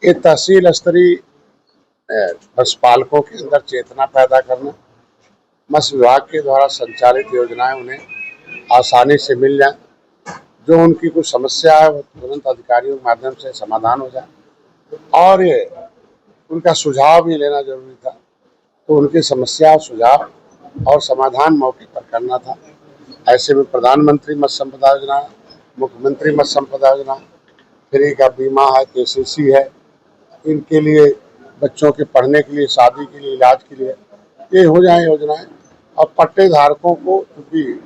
ये तहसील स्तरीय पशुपालकों के अंदर चेतना पैदा करना, मत्स्य विभाग के द्वारा संचालित योजनाएं उन्हें आसानी से मिल जाए, जो उनकी कुछ समस्या है वो तुरंत अधिकारियों के माध्यम से समाधान हो जाए, और ये उनका सुझाव भी लेना जरूरी था। तो उनकी समस्या, सुझाव और समाधान मौके पर करना था। ऐसे में प्रधानमंत्री मत्स्य संपदा योजना, मुख्यमंत्री मत्स्य संपदा योजना, फ्री का बीमा है, KCC है, इनके लिए बच्चों के पढ़ने के लिए, शादी के लिए, इलाज के लिए ये हो जाए योजनाएं। और पट्टे धारकों को, क्योंकि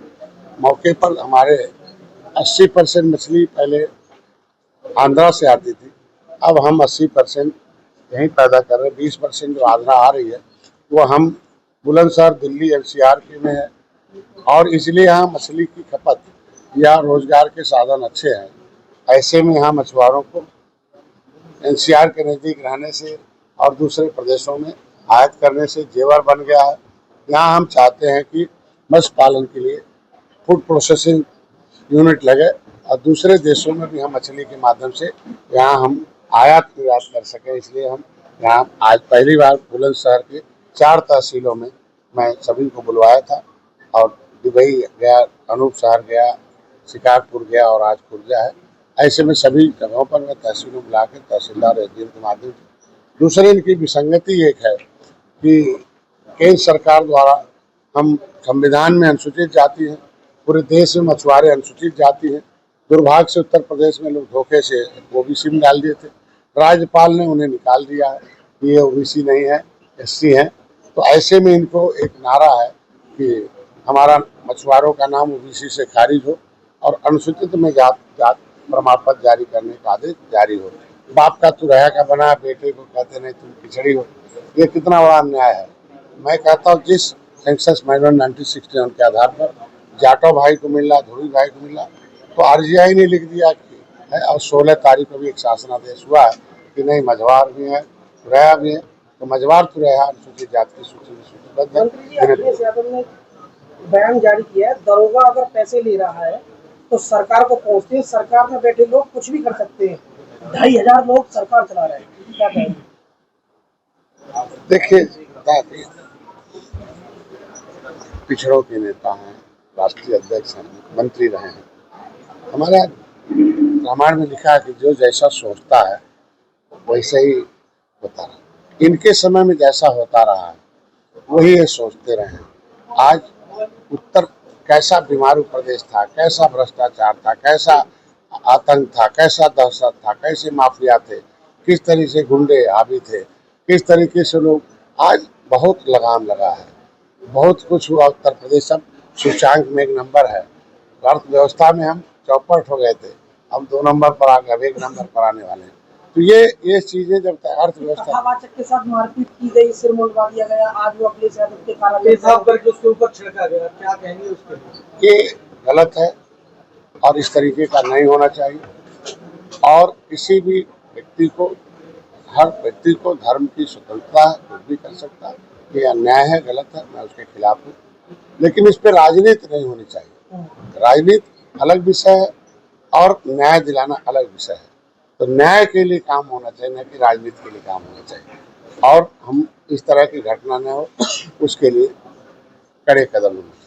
मौके पर हमारे 80% मछली पहले आंध्रा से आती थी, अब हम 80% यहीं पैदा कर रहे हैं। 20% जो आंध्रा आ रही है वो हम बुलंदशहर, दिल्ली, NCR में है, और इसलिए यहाँ मछली की खपत या रोजगार के साधन अच्छे हैं। ऐसे में यहाँ मछुआरों को NCR के नज़दीक रहने से और दूसरे प्रदेशों में आयात करने से जेवर बन गया है। यहाँ हम चाहते हैं कि मत्स्य पालन के लिए फूड प्रोसेसिंग यूनिट लगे और दूसरे देशों में भी हम मछली के माध्यम से यहाँ हम आयात निर्यात कर सकें। इसलिए हम यहाँ आज पहली बार बुलंदशहर के 4 तहसीलों में मैं सभी को बुलवाया था, और दुबई गया, अनूप शहर गया, शिकारपुर गया और आज खुर्जा है। ऐसे में सभी जगहों पर मैं तहसीलों बुला के तहसीलदार SDM के माध्यम से। दूसरे इनकी विसंगति एक है कि केंद्र सरकार द्वारा हम संविधान में अनुसूचित जाति हैं, पूरे देश में मछुआरे अनुसूचित जाति हैं। दुर्भाग्य से उत्तर प्रदेश में लोग धोखे से OBC में डाल दिए थे, राज्यपाल ने उन्हें निकाल दिया है कि ये OBC नहीं है, SC है। तो ऐसे में इनको एक नारा है कि हमारा मछुआरों का नाम OBC से खारिज हो और अनुसूचित में जात प्रमाण पत्र जारी करने का आदेश जारी हो। बाप का तू रहा का बना, बेटे को कहते नहीं तुम खिचड़ी हो। ये कितना बड़ा अन्याय है। मैं कहता हूँ जिस सेंसस मैनुअल 1961 के आधार पर जाटो भाई को मिला, धुरी भाई को मिला, तो RGI ने लिख दिया कि है, और 16 तारीख को भी एक शासनादेश हुआ है कि नहीं मझवार भी है, तुरैया भी है, तो मझवार तुरैया अनुसूचित जाति की सूची में सूचीबद्ध है। बयान जारी किया है, दरोगा अगर पैसे ले रहा है तो सरकार को पहुंचते हैं, सरकार में बैठे लोग कुछ भी कर सकते हैं। 2500 लोग सरकार चला रहे हैं, क्या कहेंगे? देखिए, पिछड़ों के नेता हैं, राष्ट्रीय अध्यक्ष हैं, मुख्यमंत्री रहे हैं। हमारा रामायण में लिखा है कि जो जैसा सोचता है वैसे ही होता रहा। इनके समय में जैसा होता रहा है वही ये सोचते रहे हैं। आज उत्तर कैसा बीमारू प्रदेश था, कैसा भ्रष्टाचार था, कैसा आतंक था, कैसा दहशत था, कैसे माफिया थे, किस तरीके से गुंडे हावी थे, किस तरीके से लोग। आज बहुत लगाम लगा है, बहुत कुछ हुआ। उत्तर प्रदेश सब सूचांक में 1 नंबर है। अर्थव्यवस्था में हम चौपट हो गए थे, अब 2 नंबर पर आ गए, अब 1 नंबर पर आने वाले हैं। तो ये चीजें जब तक अर्थव्यवस्था के साथ मारपीट की गई, सिर मुंडवा दिया गया, आज वो अखिलेश यादव के कार्यालय साफ करके उसके ऊपर छिड़का गया, क्या कहेंगे उसके लिए? ये गलत है और इस तरीके का नहीं होना चाहिए। और किसी भी व्यक्ति को, हर व्यक्ति को धर्म की स्वतंत्रता है, कुछ भी कर सकता है। ये अन्याय है, गलत है, मैं उसके खिलाफ हूँ, लेकिन इस पर राजनीति नहीं होनी चाहिए। राजनीति अलग विषय है और न्याय दिलाना अलग विषय है। तो न्याय के लिए काम होना चाहिए, न कि राजनीति के लिए काम होना चाहिए। और हम इस तरह की घटना न हो उसके लिए कड़े कदम लेंगे।